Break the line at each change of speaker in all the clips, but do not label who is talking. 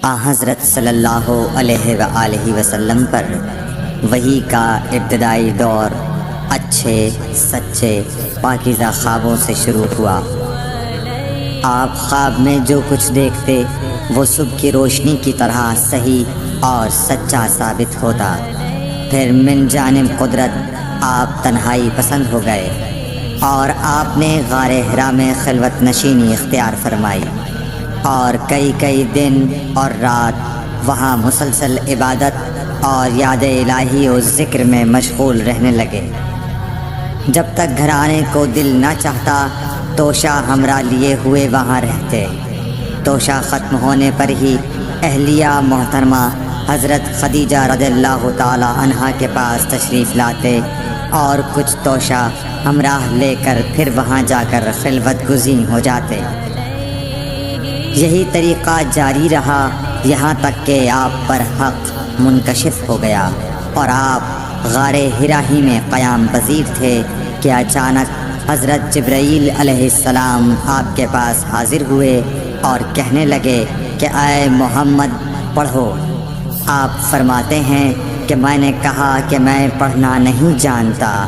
حضرت صلی اللہ علیہ وآلہ وسلم پر وحی کا ابتدائی دور اچھے سچے پاکیزہ خوابوں سے شروع ہوا۔ آپ خواب میں جو کچھ دیکھتے وہ صبح کی روشنی کی طرح صحیح اور سچا ثابت ہوتا۔ پھر من جانب قدرت آپ تنہائی پسند ہو گئے اور آپ نے غار حرا میں خلوت نشینی اختیار فرمائی اور کئی دن اور رات وہاں مسلسل عبادت اور یاد الہی و ذکر میں مشغول رہنے لگے۔ جب تک گھر آنے کو دل نہ چاہتا توشہ ہمراہ لیے ہوئے وہاں رہتے۔ توشہ ختم ہونے پر ہی اہلیہ محترمہ حضرت خدیجہ رضی اللہ تعالی عنہا کے پاس تشریف لاتے اور کچھ توشہ ہمراہ لے کر پھر وہاں جا کر خلوت گزین ہو جاتے۔ یہی طریقہ جاری رہا یہاں تک کہ آپ پر حق منکشف ہو گیا اور آپ غار حرا ہی میں قیام پذیر تھے کہ اچانک حضرت جبرائیل علیہ السلام آپ کے پاس حاضر ہوئے اور کہنے لگے کہ اے محمد پڑھو۔ آپ فرماتے ہیں کہ میں نے کہا کہ میں پڑھنا نہیں جانتا۔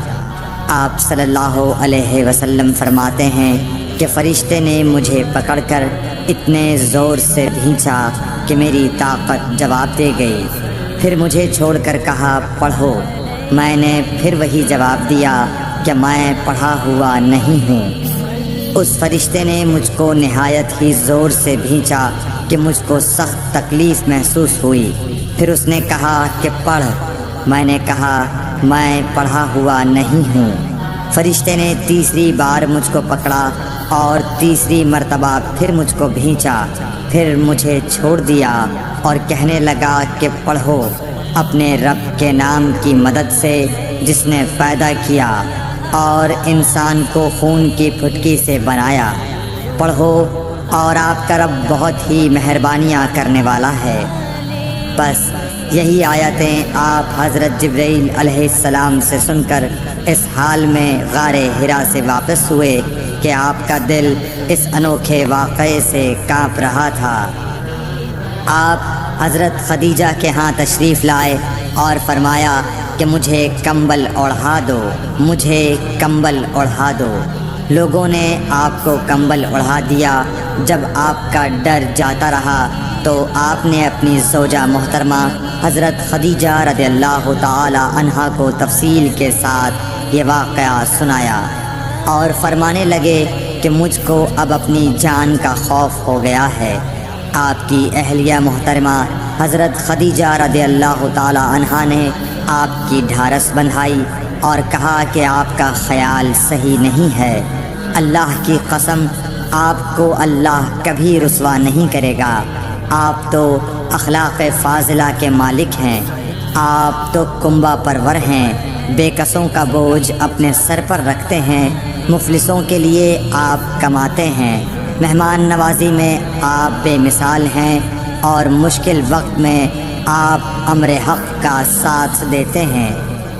آپ صلی اللہ علیہ وسلم فرماتے ہیں کہ فرشتے نے مجھے پکڑ کر اتنے زور سے بھینچا کہ میری طاقت جواب دے گئی۔ پھر مجھے چھوڑ کر کہا پڑھو۔ میں نے پھر وہی جواب دیا کہ میں پڑھا ہوا نہیں ہوں۔ اس فرشتے نے مجھ کو نہایت ہی زور سے بھینچا کہ مجھ کو سخت تکلیف محسوس ہوئی۔ پھر اس نے کہا کہ پڑھ۔ میں نے کہا میں پڑھا ہوا نہیں ہوں۔ فرشتے نے تیسری بار مجھ کو پکڑا اور تیسری مرتبہ پھر مجھ کو بھینچا۔ پھر مجھے چھوڑ دیا اور کہنے لگا کہ پڑھو اپنے رب کے نام کی مدد سے جس نے پیدا کیا اور انسان کو خون کی پھٹکی سے بنایا۔ پڑھو اور آپ کا رب بہت ہی مہربانیاں کرنے والا ہے۔ بس یہی آیتیں آپ حضرت جبرائیل علیہ السلام سے سن کر اس حال میں غار حرا سے واپس ہوئے کہ آپ کا دل اس انوکھے واقعے سے کانپ رہا تھا۔ آپ حضرت خدیجہ کے ہاں تشریف لائے اور فرمایا کہ مجھے کمبل اوڑھا دو، مجھے کمبل اوڑھا دو۔ لوگوں نے آپ کو کمبل اوڑھا دیا۔ جب آپ کا ڈر جاتا رہا تو آپ نے اپنی زوجہ محترمہ حضرت خدیجہ رضی اللہ تعالی عنہا کو تفصیل کے ساتھ یہ واقعہ سنایا اور فرمانے لگے کہ مجھ کو اب اپنی جان کا خوف ہو گیا ہے۔ آپ کی اہلیہ محترمہ حضرت خدیجہ رضی اللہ تعالی عنہا نے آپ کی ڈھارس بندھائی اور کہا کہ آپ کا خیال صحیح نہیں ہے۔ اللہ کی قسم آپ کو اللہ کبھی رسوا نہیں کرے گا۔ آپ تو اخلاق فاضلہ کے مالک ہیں۔ آپ تو کنبہ پرور ہیں، بے کسوں کا بوجھ اپنے سر پر رکھتے ہیں، مفلسوں کے لیے آپ کماتے ہیں، مہمان نوازی میں آپ بے مثال ہیں اور مشکل وقت میں آپ امر حق کا ساتھ دیتے ہیں۔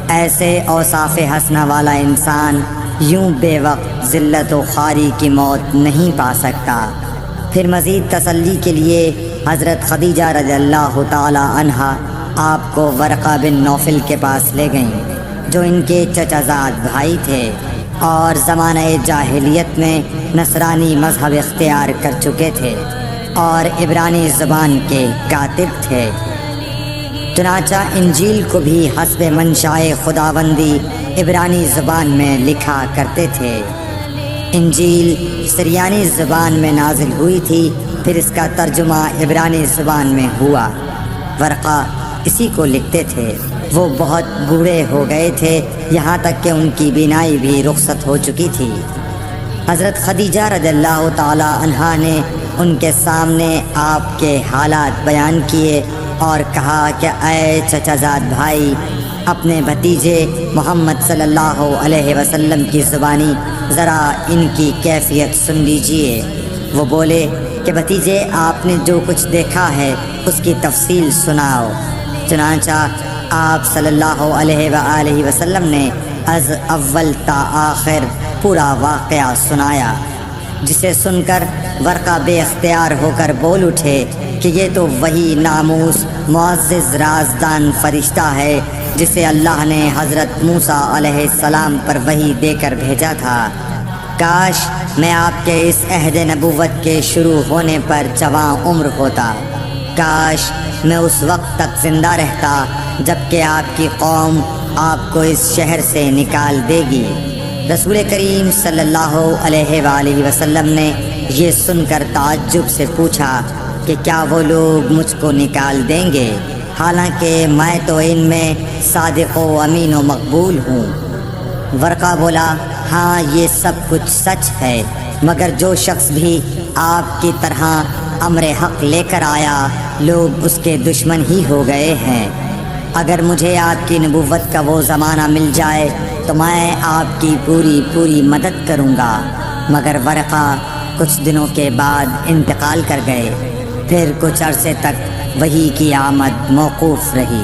ایسے اوصاف حسنہ والا انسان یوں بے وقت ذلت و خواری کی موت نہیں پا سکتا۔ پھر مزید تسلی کے لیے حضرت خدیجہ رضی اللہ تعالی عنہا آپ کو ورقہ بن نوفل کے پاس لے گئیں جو ان کے چچا زاد بھائی تھے اور زمانہ جاہلیت میں نصرانی مذہب اختیار کر چکے تھے اور عبرانی زبان کے کاتب تھے۔ چنانچہ انجیل کو بھی حسب منشائے خداوندی عبرانی زبان میں لکھا کرتے تھے۔ انجیل سریانی زبان میں نازل ہوئی تھی، پھر اس کا ترجمہ عبرانی زبان میں ہوا۔ ورقہ اسی کو لکھتے تھے۔ وہ بہت بوڑھے ہو گئے تھے، یہاں تک کہ ان کی بینائی بھی رخصت ہو چکی تھی۔ حضرت خدیجہ رضی اللہ تعالی عنہا نے ان کے سامنے آپ کے حالات بیان کیے اور کہا کہ اے چچا زاد بھائی، اپنے بھتیجے محمد صلی اللہ علیہ وسلم کی زبانی ذرا ان کی کیفیت سن لیجئے۔ وہ بولے کہ بھتیجے آپ نے جو کچھ دیکھا ہے اس کی تفصیل سناؤ۔ چنانچہ آپ صلی اللہ علیہ وآلہ وسلم نے از اول تا آخر پورا واقعہ سنایا، جسے سن کر ورقہ بے اختیار ہو کر بول اٹھے کہ یہ تو وہی ناموس معزز رازدان فرشتہ ہے جسے اللہ نے حضرت موسیٰ علیہ السلام پر وحی دے کر بھیجا تھا۔ کاش میں آپ کے اس عہد نبوت کے شروع ہونے پر جواں عمر ہوتا، کاش میں اس وقت تک زندہ رہتا جب کہ آپ کی قوم آپ کو اس شہر سے نکال دے گی۔ رسول کریم صلی اللہ علیہ وآلہ وسلم نے یہ سن کر تعجب سے پوچھا کہ کیا وہ لوگ مجھ کو نکال دیں گے، حالانکہ میں تو ان میں صادق و امین و مقبول ہوں۔ ورقہ بولا، ہاں یہ سب کچھ سچ ہے، مگر جو شخص بھی آپ کی طرح امر حق لے کر آیا لوگ اس کے دشمن ہی ہو گئے ہیں۔ اگر مجھے آپ کی نبوت کا وہ زمانہ مل جائے تو میں آپ کی پوری مدد کروں گا، مگر ورقہ کچھ دنوں کے بعد انتقال کر گئے، پھر کچھ عرصے تک وحی کی آمد موقوف رہی۔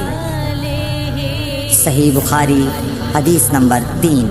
صحیح بخاری حدیث نمبر 3۔